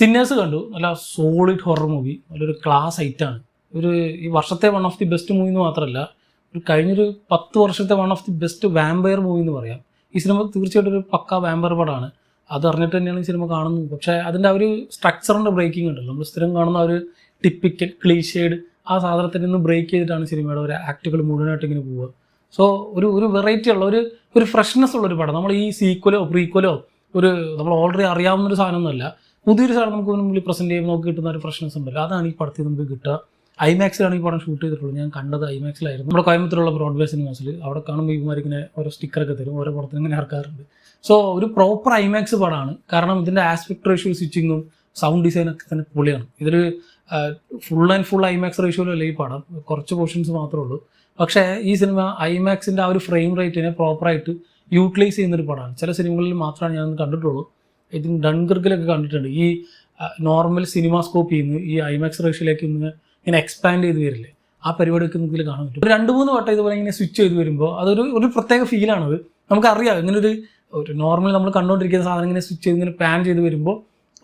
Sinners കണ്ടു. നല്ല solid horror movie, നല്ലൊരു ക്ലാസ് ഐറ്റാണ്. ഈ വർഷത്തെ one of the best movie എന്ന് മാത്രമല്ല, കഴിഞ്ഞൊരു 10 വർഷത്തെ one of the best vampire movie എന്ന് പറയാം. ഈ സിനിമ തീർച്ചയായിട്ടും ഒരു പക്ക വാമ്പയർ പടമാണ്. അത് അറിഞ്ഞിട്ട് തന്നെയാണ് ഈ സിനിമ കാണുന്നത്. പക്ഷേ അതിൻ്റെ ആ ഒരു സ്ട്രക്ചറിൻ്റെ ബ്രേക്കിംഗ് ഉണ്ടല്ലോ, നമ്മൾ സ്ഥിരം കാണുന്ന ഒരു ടിപ്പിക്കൽ ക്ലീഷേഡ് ആ സാധനത്തിൽ നിന്ന് ബ്രേക്ക് ചെയ്തിട്ടാണ് സിനിമയുടെ ഒരു ആക്റ്റുകൾ മുഴുവനായിട്ട് ഇങ്ങനെ പോവുക. സോ ഒരു വെറൈറ്റി ഉള്ള ഒരു ഫ്രഷ്നെസ് ഉള്ളൊരു പടം. നമ്മൾ ഈ സീക്വലോ പ്രീക്വലോ നമ്മൾ ഓൾറെഡി അറിയാവുന്നൊരു സാധനമൊന്നുമല്ല, പുതിയൊരു സാധനം നമുക്ക് മുന്നിൽ പ്രസൻറ്റ് ചെയ്യുമ്പോൾ നമുക്ക് കിട്ടുന്ന ഒരു ഫ്രഷ്നെസ് ഉണ്ടല്ലോ, അതാണ് ഈ പടത്തിൽ നമുക്ക് കിട്ടുക. ഐമാക്സിലാണ് ഈ പടം ഷൂട്ട് ചെയ്തിട്ടുള്ളത്. ഞാൻ കണ്ടത് ഐമാക്സിലായിരുന്നു. നമ്മുടെ കോയമ്പത്തൂരുള്ള ബ്രോഡ്വേ സിനിമാസിൽ. അവിടെ കാണുമ്പോൾ ഇവന്മാരിങ്ങനെ ഓരോ സ്റ്റിക്കറൊക്കെ തരും, ഓരോ പടത്തിന് ഇങ്ങനെ ഇറക്കാറുണ്ട്. സോ ഒരു പ്രോപ്പർ ഐമാക്സ് പടമാണ്. കാരണം ഇതിൻ്റെ ആസ്പെക്ട് റേഷ്യോ സ്വിച്ചിങ്ങും സൗണ്ട് ഡിസൈനൊക്കെ തന്നെ പൊളിയാണ്. ഇതൊരു ഫുൾ ഐമാക്സ് റേഷ്യോയിലല്ല ഈ പടം, കുറച്ച് പോർഷൻസ് മാത്രമേ ഉള്ളൂ. പക്ഷേ ഈ സിനിമ ഐമാക്സിൻ്റെ ആ ഒരു ഫ്രെയിം റേറ്റിനെ പ്രോപ്പറായിട്ട് യൂട്ടിലൈസ് ചെയ്യുന്നൊരു പടമാണ്. ചില സിനിമകളിൽ മാത്രമാണ് ഞാൻ കണ്ടിട്ടുള്ളൂ. ഐ തിങ്ക് ഡൺകർക്കിലൊക്കെ കണ്ടിട്ടുണ്ട്. ഈ നോർമൽ സിനിമാസ്കോപ്പ് ചെയ്യുന്നു ഈ ഐമാക്സ് റേഷ്യോയിലേക്ക് ഇങ്ങനെ എക്സ്പാൻഡ് ചെയ്ത് വരില്ലേ, ആ പരിപാടിയൊക്കെ നമുക്ക് ഇതിൽ കാണാൻ പറ്റും. 2-3 വട്ടം ഇതുപോലെ ഇങ്ങനെ സ്വിച്ച് ചെയ്ത് വരുമ്പോൾ അതൊരു പ്രത്യേക ഫീലാണത്. നമുക്കറിയാം ഇങ്ങനെ ഒരു നോർമൽ നമ്മൾ കണ്ടുകൊണ്ടിരിക്കുന്ന സാധനം ഇങ്ങനെ സ്വിച്ച് ചെയ്ത് ഇങ്ങനെ പാൻ ചെയ്ത് വരുമ്പോൾ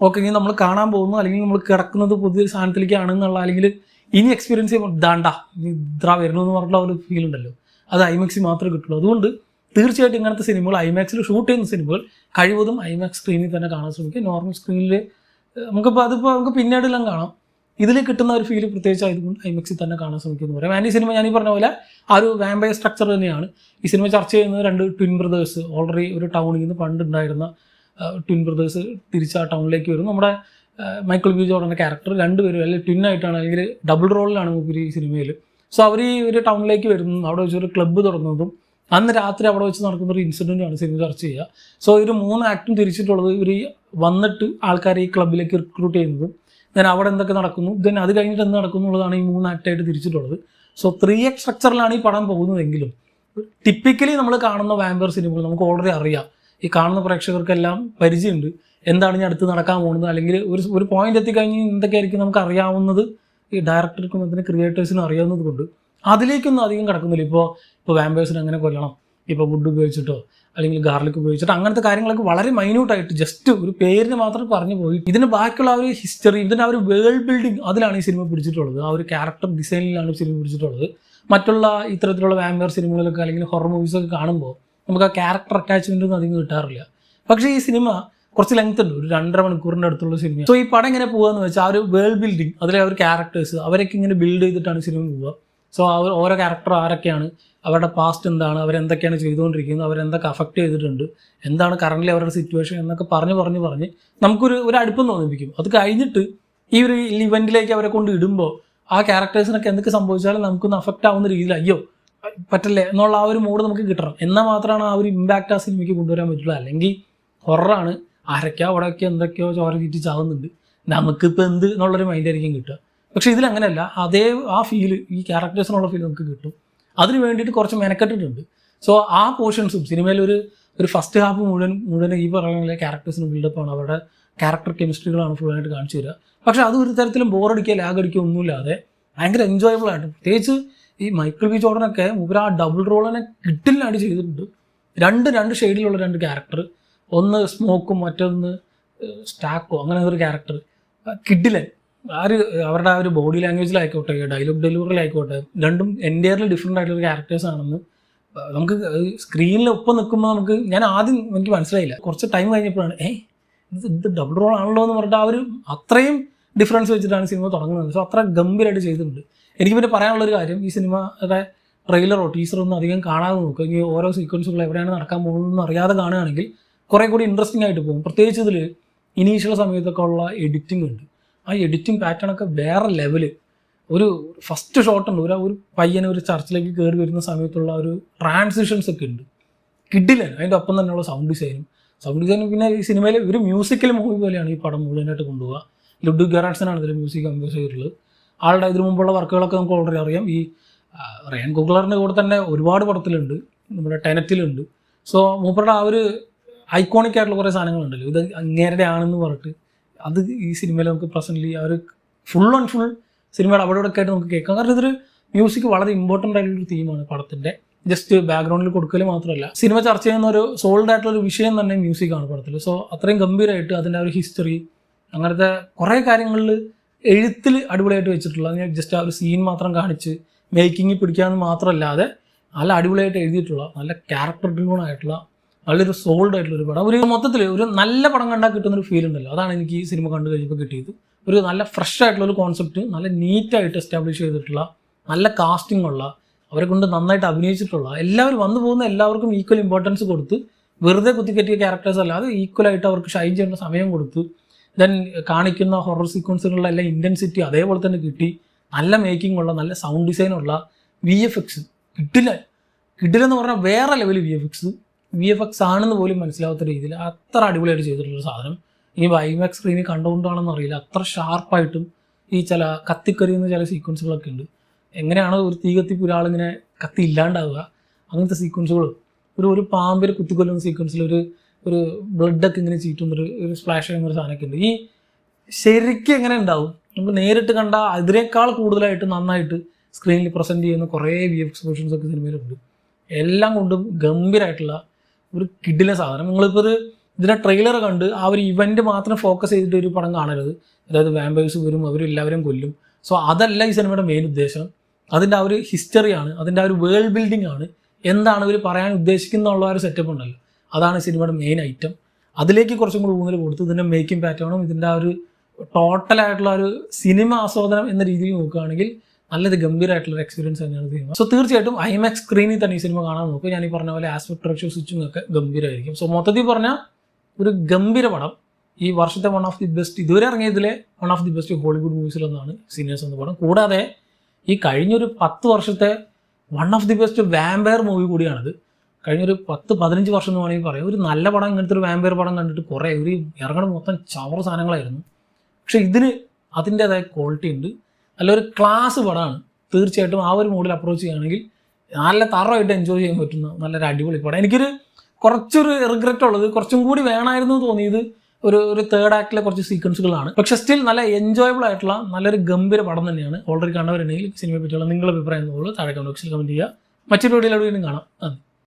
ഓക്കെ, ഇങ്ങനെ നമ്മൾ കാണാൻ പോകുന്നു അല്ലെങ്കിൽ നമ്മൾ കിടക്കുന്നത് പുതിയൊരു സാധനത്തിലേക്കാണെന്നുള്ള, അല്ലെങ്കിൽ ഇനി എക്സ്പീരിയൻസ് ചെയ്യുമ്പോൾ ദാണ്ടാ ഇത്ര വരണു എന്ന് പറഞ്ഞിട്ടുള്ള ഒരു ഫീൽ ഉണ്ടല്ലോ, അത് ഐമാക്സിൽ മാത്രമേ കിട്ടുള്ളൂ. അതുകൊണ്ട് തീർച്ചയായിട്ടും ഇങ്ങനത്തെ സിനിമകൾ, ഐമാക്സിൽ ഷൂട്ട് ചെയ്യുന്ന സിനിമകൾ കഴിവതും ഐമാക്സ് സ്ക്രീനിൽ തന്നെ കാണാൻ ശ്രമിക്കുക. നോർമൽ സ്ക്രീനിൽ നമുക്ക് പിന്നീടെല്ലാം കാണാം. ഇതിൽ കിട്ടുന്ന ഒരു ഫീൽ പ്രത്യേകിച്ച് ആയതുകൊണ്ട് ഐമാക്സിൽ തന്നെ കാണാൻ ശ്രമിക്കുന്നു പറയാം. ആൻഡ് ഈ സിനിമ ഞാൻ ഈ പറഞ്ഞ പോലെ ആ ഒരു വാമ്പയർ സ്ട്രക്ചർ തന്നെയാണ്. ഈ സിനിമ ചർച്ച ചെയ്യുന്നത് 2 ട്വിൻ ബ്രദേഴ്സ്, ഓൾറെഡി ഒരു ടൗണിൽ നിന്ന് പണ്ടുണ്ടായിരുന്ന ട്വിൻ ബ്രദേഴ്സ് തിരിച്ച് ആ ടൗണിലേക്ക് വരും. നമ്മുടെ മൈക്കിൾ ബി ജോർഡൻ്റെ ക്യാരക്ടർ 2 പേരും അല്ലെങ്കിൽ ട്വിന്നായിട്ടാണ്, അല്ലെങ്കിൽ ഡബിൾ റോളിലാണ് മൂപ്പര് ഈ സിനിമയിൽ. സോ അവർ ഈ ഒരു ടൗണിലേക്ക് വരുന്നതും അവിടെ വെച്ചൊരു ക്ലബ്ബ് തുറന്നതും അന്ന് രാത്രി അവിടെ വെച്ച് നടക്കുന്ന ഒരു ഇൻസിഡൻറ്റാണ് സിനിമ ചർച്ച ചെയ്യുക. സോ ഒരു 3 ആക്ടും തിരിച്ചിട്ടുള്ളത് ഇവർ വന്നിട്ട് ആൾക്കാരെ ഈ ക്ലബ്ബിലേക്ക് റിക്രൂട്ട് ചെയ്യുന്നതും ദെൻ അവിടെ എന്തൊക്കെ നടക്കുന്നു, ദെൻ അത് കഴിഞ്ഞിട്ട് എന്ത് നടക്കുന്നു എന്നുള്ളതാണ് ഈ 3 ആക്ടായിട്ട് തിരിച്ചിട്ടുള്ളത്. സോ 3X സ്ട്രക്ചറിലാണ് ഈ പടം പോകുന്നതെങ്കിലും ടിപ്പിക്കലി നമ്മൾ കാണുന്ന വാമ്പയർ സിനിമകൾ നമുക്ക് ഓൾറെഡി അറിയാം. ഈ കാണുന്ന പ്രേക്ഷകർക്കെല്ലാം പരിചയമുണ്ട് എന്താണ് ഇനി അടുത്ത് നടക്കാൻ പോകുന്നത്, അല്ലെങ്കിൽ ഒരു പോയിന്റ് എത്തിക്കഴിഞ്ഞ് എന്തൊക്കെയായിരിക്കും നമുക്ക് അറിയാവുന്നത്, ഈ ഡയറക്ടർക്കും അതിന് ക്രിയേറ്റേഴ്സിനും അറിയാവുന്നത് കൊണ്ട് അതിലേക്കൊന്നും അധികം കിടക്കുന്നില്ല. ഇപ്പോൾ വാമ്പയേഴ്സിനെ അങ്ങനെ കൊല്ലണം, ഇപ്പോൾ വുഡ് ഉപയോഗിച്ചിട്ടോ അല്ലെങ്കിൽ ഗാർലിക് ഉപയോഗിച്ചിട്ടോ അങ്ങനത്തെ കാര്യങ്ങളൊക്കെ വളരെ മൈന്യൂട്ടായിട്ട് ജസ്റ്റ് ഒരു പേരിന് മാത്രം പറഞ്ഞു പോയി. ഇതിന് ബാക്കിയുള്ള ആ ഒരു ഹിസ്റ്ററി, ഇതിൻ്റെ ആ ഒരു വേൾഡ് ബിൽഡിംഗ്, അതിലാണ് ഈ സിനിമ പിടിച്ചിട്ടുള്ളത്. ആ ഒരു ക്യാരക്ടർ ഡിസൈനിലാണ് സിനിമ പിടിച്ചിട്ടുള്ളത്. മറ്റുള്ള ഇത്തരത്തിലുള്ള വാമ്പയർ സിനിമകളൊക്കെ അല്ലെങ്കിൽ ഹൊറർ മൂവീസൊക്കെ കാണുമ്പോൾ നമുക്ക് ആ ക്യാരക്ടർ അറ്റാച്ച്മെൻ്റ് ഒന്നും അധികം കിട്ടാറില്ല. പക്ഷേ ഈ സിനിമ കുറച്ച് ലെങ്ത് ഉണ്ട്, ഒരു 2.5 മണിക്കൂറിൻ്റെ അടുത്തുള്ള സിനിമ. സോ ഈ പടം ഇങ്ങനെ പോകുകയെന്ന് വെച്ചാൽ ആ ഒരു വേൾഡ് ബിൽഡിംഗ്, അതിലെ ആ ഒരു ക്യാരക്ടേഴ്സ് അവരൊക്കെ ഇങ്ങനെ ബിൽഡ് ചെയ്തിട്ടാണ് സിനിമ പോവുക. സോ ഓരോ ക്യാരക്ടർ ആരൊക്കെയാണ്, അവരുടെ പാസ്റ്റ് എന്താണ്, അവരെന്തൊക്കെയാണ് ചെയ്തുകൊണ്ടിരിക്കുന്നത്, അവരെന്തൊക്കെ അഫക്റ്റ് ചെയ്തിട്ടുണ്ട്, എന്താണ് കറൻ്റ്ലി അവരുടെ സിറ്റുവേഷൻ എന്നൊക്കെ പറഞ്ഞ് നമുക്കൊരു അടുപ്പം തോന്നിപ്പിക്കും. അത് കഴിഞ്ഞിട്ട് ഈ ഒരു ഇവൻറ്റിലേക്ക് അവരെ കൊണ്ട് ഇടുമ്പോൾ ആ ക്യാരക്ടേഴ്സിനൊക്കെ എന്തൊക്കെ സംഭവിച്ചാലും നമുക്കൊന്ന് അഫക്റ്റ് ആവുന്ന രീതിയിൽ അയ്യോ പറ്റല്ലേ എന്നുള്ള ആ ഒരു മൂഡ് നമുക്ക് കിട്ടണം. എന്നാൽ മാത്രമാണ് ആ ഒരു ഇമ്പാക്റ്റ് ആ സിനിമയ്ക്ക് കൊണ്ടുവരാൻ പറ്റുള്ളൂ. അല്ലെങ്കിൽ ഹൊററാണ്, ആരൊക്കെയോ അവിടെയൊക്കെ എന്തൊക്കെയോ ചോര ചീറ്റി ചാവുന്നുണ്ട്, നമുക്കിപ്പോൾ എന്ത് എന്നുള്ളൊരു മൈൻഡായിരിക്കും കിട്ടുക. പക്ഷേ ഇതിലങ്ങനെയല്ല, ആ ഫീല്, ഈ ക്യാരക്ടേഴ്സിനുള്ള ഫീൽ നമുക്ക് കിട്ടും. അതിന് വേണ്ടിയിട്ട് കുറച്ച് മെനക്കെട്ടിട്ടുണ്ട്. സോ ആ പോർഷൻസും സിനിമയിൽ ഒരു ഫസ്റ്റ് ഹാഫ് മുഴുവൻ ഈ പറയുന്ന ക്യാരക്ടേഴ്സിന് ബിൽഡപ്പാണ്, അവരുടെ ക്യാരക്ടർ കെമിസ്ട്രികളാണ് ഫുള്ളായിട്ട് കാണിച്ചു തരിക. പക്ഷേ അത് ഒരു തരത്തിലും ബോറടിക്കുക ലാഗടിക്കുക ഒന്നുമില്ലാതെ ഭയങ്കര എൻജോയബിൾ ആയിട്ട്, പ്രത്യേകിച്ച് ഈ മൈക്കിൾ ബി ജോർഡനൊക്കെ മൂപ്പര് ആ ഡബിൾ റോളിനെ കിട്ടില്ലാണ്ട് ചെയ്തിട്ടുണ്ട്. രണ്ട് ഷെയ്ഡിലുള്ള 2 ക്യാരക്ടർ, ഒന്ന് സ്മോക്കും മറ്റൊന്ന് സ്റ്റാക്കോ, അങ്ങനെ ഒരു ക്യാരക്ടർ കിഡിലൻ. അവരുടെ ആ ഒരു ബോഡി ലാംഗ്വേജിലായിക്കോട്ടെ, ഡയലോഗ് ഡെലിവറിയിലായിക്കോട്ടെ, രണ്ടും എൻറ്റയർലി ഡിഫറെൻ്റ് ആയിട്ടുള്ള ക്യാരക്ടേഴ്സ് ആണെന്ന് നമുക്ക് സ്ക്രീനിൽ ഒപ്പം നിൽക്കുമ്പോൾ ഞാൻ ആദ്യം എനിക്ക് മനസ്സിലായില്ല. കുറച്ച് ടൈം കഴിഞ്ഞപ്പോഴാണ് ഇത് ഡബിൾ റോൾ ആണല്ലോ എന്ന് പറഞ്ഞിട്ട് ആ ഒരു അത്രയും ഡിഫറൻസ് വെച്ചിട്ടാണ് സിനിമ തുടങ്ങുന്നത്. സോ അത്ര ഗംഭീരമായിട്ട് ചെയ്തിട്ടുണ്ട്. എനിക്ക് പിന്നെ പറയാനുള്ളൊരു കാര്യം, ഈ സിനിമയുടെ ട്രെയിലറോ ടീസറോ ഒന്നും അധികം കാണാതെ നോക്കുക. ഇനി ഓരോ സീക്വൻസുകൾ എവിടെയാണ് നടക്കാൻ പോകുന്നതെന്ന് അറിയാതെ കാണുകയാണെങ്കിൽ കുറേ കൂടി ഇൻട്രസ്റ്റിംഗ് ആയിട്ട് പോകും. പ്രത്യേകിച്ച് ഇതിൽ ഇനീഷ്യൽ സമയത്തൊക്കെ ഉള്ള എഡിറ്റിംഗ് ഉണ്ട്. ആ എഡിറ്റിംഗ് പാറ്റേൺ ഒക്കെ വേറെ ലെവല്. ഒരു ഫസ്റ്റ് ഷോട്ട് ഉണ്ട്, ഒരു പയ്യനെ ഒരു ചർച്ചിലേക്ക് കയറി വരുന്ന സമയത്തുള്ള ഒരു ട്രാൻസിഷൻസ് ഒക്കെ ഉണ്ട്, കിഡിലാണ്. അതിൻ്റെ ഒപ്പം തന്നെയുള്ള സൗണ്ട് ഡിസൈനും പിന്നെ ഈ സിനിമയിൽ ഒരു മ്യൂസിക്കൽ മൂവി പോലെയാണ് ഈ പടം മുഴുവനായിട്ട് കൊണ്ടുപോകുക. ലുഡ്വിഗ് ഗൊറാൻസനാണ് ഇതിൽ മ്യൂസിക് കമ്പോസ് ചെയ്തിട്ടുള്ളത്. ആളുടെ ഇതിനു മുമ്പുള്ള വർക്കുകളൊക്കെ നമുക്ക് ഓൾറെഡി അറിയാം. ഈ റയൻ കുഗ്ലറിൻ്റെ കൂടെ തന്നെ ഒരുപാട് പടത്തിലുണ്ട്, നമ്മുടെ ടെനറ്റിലുണ്ട്. സോ മൂപ്പറുടെ ആ ഒരു ഐക്കോണിക് ആയിട്ടുള്ള കുറേ സാധനങ്ങളുണ്ടല്ലോ, ഇത് അങ്ങേരുടെ ആണെന്ന് പറഞ്ഞിട്ട് അത് ഈ സിനിമയിൽ നമുക്ക് പ്രസൻ്റ്ലി ആ ഒരു ഫുൾ സിനിമയുടെ അവിടെയൊക്കെ ആയിട്ട് നമുക്ക് കേൾക്കാം. കാരണം ഇതൊരു മ്യൂസിക് വളരെ ഇമ്പോർട്ടൻ്റ് ആയിട്ടുള്ളൊരു തീമാണ് പടത്തിൻ്റെ. ജസ്റ്റ് ബാക്ക്ഗ്രൗണ്ടിൽ കൊടുക്കൽ മാത്രമല്ല, സിനിമ ചർച്ച ചെയ്യുന്ന ഒരു സോൾഡ് ആയിട്ടുള്ള ഒരു വിഷയം തന്നെ മ്യൂസിക്കാണ് പടത്തിൽ. സോ അത്രയും ഗംഭീരമായിട്ട് അതിൻ്റെ ഒരു ഹിസ്റ്ററി, അങ്ങനത്തെ കുറേ കാര്യങ്ങളിൽ എഴുത്തിൽ അടിപൊളിയായിട്ട് വെച്ചിട്ടുള്ള ജസ്റ്റ് ആ ഒരു സീൻ മാത്രം കാണിച്ച് മേക്കിങ്ങിൽ പിടിക്കാമെന്ന് മാത്രമല്ലാതെ നല്ല അടിപൊളിയായിട്ട് എഴുതിയിട്ടുള്ള നല്ല ക്യാരക്ടർ ഡ്രിവൺ ആയിട്ടുള്ള നല്ലൊരു സോൾഡ് ആയിട്ടുള്ള ഒരു പടം. ഒരു മൊത്തത്തിൽ ഒരു നല്ല പടം കണ്ടാൽ കിട്ടുന്നൊരു ഫീൽ ഉണ്ടല്ലോ, അതാണ് എനിക്ക് ഈ സിനിമ കണ്ടു കഴിഞ്ഞപ്പോൾ കിട്ടിയത്. ഒരു നല്ല ഫ്രഷ് ആയിട്ടുള്ള ഒരു കോൺസെപ്റ്റ്, നല്ല നീറ്റായിട്ട് എസ്റ്റാബ്ലിഷ് ചെയ്തിട്ടുള്ള, നല്ല കാസ്റ്റിംഗ് ഉള്ള, അവരെ കൊണ്ട് നന്നായിട്ട് അഭിനയിച്ചിട്ടുള്ള, എല്ലാവരും വന്നു പോകുന്ന എല്ലാവർക്കും ഈക്വൽ ഇമ്പോർട്ടൻസ് കൊടുത്ത് വെറുതെ കുത്തിക്കെറ്റിയ ക്യാരക്ടേഴ്സ് അല്ലാതെ ഈക്വലായിട്ട് അവർക്ക് ഷൈൻ ചെയ്യേണ്ട സമയം കൊടുത്ത് ദെൻ കാണിക്കുന്ന ഹൊറർ സീക്വൻസിലുള്ള എല്ലാ ഇൻറ്റൻസിറ്റി അതേപോലെ തന്നെ കിട്ടി. നല്ല മേക്കിംഗ് ഉള്ള, നല്ല സൗണ്ട് ഡിസൈനുള്ള VFX കിട്ടില്ലെന്ന് പറഞ്ഞാൽ വേറെ ലെവൽ VFX ആണെന്ന് പോലും മനസ്സിലാവാത്ത രീതിയിൽ അത്ര അടിപൊളിയായിട്ട് ചെയ്തിട്ടുള്ളൊരു സാധനം. ഇനി IMAX സ്ക്രീനിൽ കണ്ടുകൊണ്ടാണെന്ന് അറിയില്ല, അത്ര ഷാർപ്പായിട്ടും ഈ ചില കത്തിക്കറിയുന്ന ചില സീക്വൻസുകളൊക്കെ ഉണ്ട്. എങ്ങനെയാണ് ഒരു തീ കത്തിപ്പ് ഒരാളിങ്ങനെ കത്തി ഇല്ലാണ്ടാവുക, അങ്ങനത്തെ സീക്വൻസുകളും ഒരു പാമ്പിൽ കുത്തിക്കൊല്ലുന്ന സീക്വൻസിൽ ഒരു ബ്ലഡൊക്കെ ഇങ്ങനെ ചീറ്റുന്നൊരു സ്പ്ലാഷ് ചെയ്യുന്നൊരു സാധനമൊക്കെ ഉണ്ട്. ഈ ശരിക്കും എങ്ങനെ ഉണ്ടാവും, നമ്മൾ നേരിട്ട് കണ്ട അതിനേക്കാൾ കൂടുതലായിട്ട് നന്നായിട്ട് സ്ക്രീനിൽ പ്രസൻറ്റ് ചെയ്യുന്ന കുറേ VFX വേർഷൻസ് ഒക്കെ സിനിമയിലുണ്ട്. എല്ലാം കൊണ്ടും ഗംഭീരമായിട്ടുള്ള ഒരു കിഡിലെ സാധനം. നിങ്ങളിപ്പോൾ ഇതിൻ്റെ ട്രെയിലർ കണ്ട് ആ ഒരു ഇവൻറ്റ് മാത്രം ഫോക്കസ് ചെയ്തിട്ട് ഒരു പടം കാണരുത്. അതായത് വാമ്പയേഴ്സ് വരും, അവരെല്ലാവരും കൊല്ലും. സോ അതല്ല ഈ സിനിമയുടെ മെയിൻ ഉദ്ദേശം. അതിൻ്റെ ആ ഒരു ഹിസ്റ്ററിയാണ്, അതിൻ്റെ ആ ഒരു വേൾഡ് ബിൽഡിംഗ് ആണ്, എന്താണ് ഇവർ പറയാൻ ഉദ്ദേശിക്കുന്നുള്ള ഒരു സെറ്റപ്പ് ഉണ്ടല്ലോ, അതാണ് സിനിമയുടെ മെയിൻ ഐറ്റം. അതിലേക്ക് കുറച്ചും കൂടി ഊന്നൽ കൊടുത്ത് ഇതിൻ്റെ മേക്കിംഗ് പാറ്റേണും ഇതിൻ്റെ ആ ഒരു ടോട്ടലായിട്ടുള്ള ഒരു സിനിമ ആസ്വാദനം എന്ന രീതിയിൽ നോക്കുകയാണെങ്കിൽ നല്ലൊരു ഗംഭീരമായിട്ടുള്ള എക്സ്പീരിയൻസ് തന്നെയാണ് സിനിമ. സോ തീർച്ചയായിട്ടും IMAX സ്ക്രീനിൽ തന്നെ ഈ സിനിമ കാണാൻ നോക്കും. ഞാൻ ഈ പറഞ്ഞ പോലെ ആസ്പെക്ട് റേഷ്യോ സ്വിച്ചിങ് ഒക്കെ ഗംഭീരമായിരിക്കും. സോ മൊത്തത്തിൽ പറഞ്ഞാൽ ഒരു ഗംഭീര പടം, ഈ വർഷത്തെ വൺ ഓഫ് ദി ബെസ്റ്റ്, ഇതുവരെ ഇറങ്ങിയതിലെ one of the best Hollywood മൂവീസിലൊന്നാണ് സീനിയേഴ്സ് എന്ന പടം. കൂടാതെ ഈ കഴിഞ്ഞൊരു 10 വർഷത്തെ one of the best vampire movie കൂടിയാണിത്. കഴിഞ്ഞൊരു 10-15 വർഷം എന്ന് വേണമെങ്കിൽ പറയാം. ഒരു നല്ല പടം, ഇങ്ങനത്തെ ഒരു വാമ്പയർ പടം കണ്ടിട്ട് കുറേ ഒരു ഇറങ്ങണ മൊത്തം ചവറ സാധനങ്ങളായിരുന്നു. പക്ഷേ ഇതിന് അതിൻ്റേതായ ക്വാളിറ്റി ഉണ്ട്, നല്ലൊരു ക്ലാസ് പടമാണ്. തീർച്ചയായിട്ടും ആ ഒരു മോഡിൽ അപ്രോച്ച് ചെയ്യുകയാണെങ്കിൽ നല്ല തറവായിട്ട് എൻജോയ് ചെയ്യാൻ പറ്റുന്ന നല്ലൊരു അടിപൊളി പടം. എനിക്കൊരു കുറച്ചൊരു റിഗ്രറ്റ് ഉള്ളത്, കുറച്ചും കൂടി വേണമായിരുന്നു തോന്നിയത് ഒരു തേർഡ് ആക്ടിലെ കുറച്ച് സീക്വൻസുകളാണ്. പക്ഷേ സ്റ്റിൽ നല്ല എൻജോയബിൾ ആയിട്ടുള്ള നല്ലൊരു ഗംഭീര പടം തന്നെയാണ്. ഓൾറെഡി കണ്ടവരുണ്ടെങ്കിൽ സിനിമയെ പറ്റിയുള്ള നിങ്ങളുടെ അഭിപ്രായം എന്നുള്ളത് താഴെ കമന്റ് ബോക്സിൽ കമന്റ് ചെയ്യുക. മറ്റൊരു വീഡിയോയിലൂടെ കാണാം.